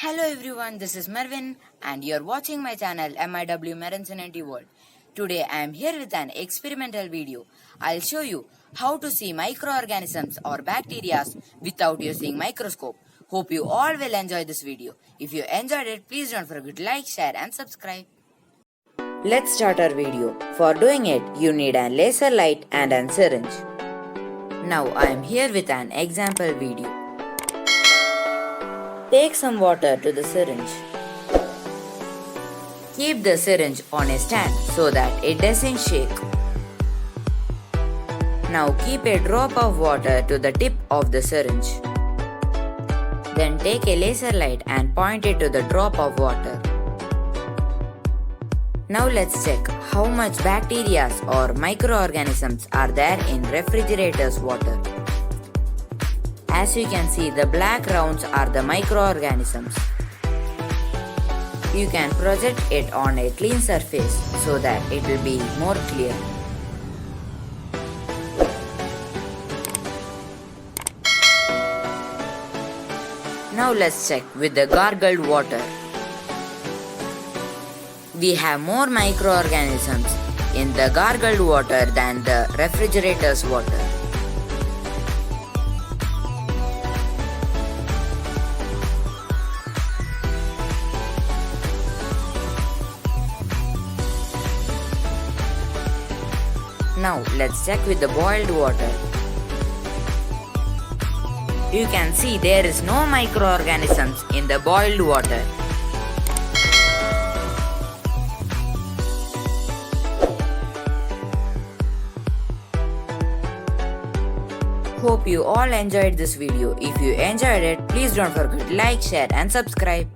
Hello everyone, this is Mervin and you're watching my channel MIW Merlin's World. Today I am here with an experimental video. I'll show you how to see microorganisms or bacteria without using microscope. Hope you all will enjoy this video. If you enjoyed it, please don't forget to like, share and subscribe. Let's start our video. For doing it, you need a laser light and a syringe. Now I am here with an example video. Take some water to the syringe. Keep the syringe on a stand so that it doesn't shake. Now keep a drop of water to the tip of the syringe. Then take a laser light and point it to the drop of water. Now let's check how much bacteria or microorganisms are there in refrigerator's water. As you can see, the black rounds are the microorganisms. You can project it on a clean surface so that it will be more clear. Now let's check with the gargled water. We have more microorganisms in the gargled water than the refrigerator's water. Now let's check with the boiled water. You can see there is no microorganisms in the boiled water. Hope you all enjoyed this video. If you enjoyed it, please don't forget to like, share and subscribe.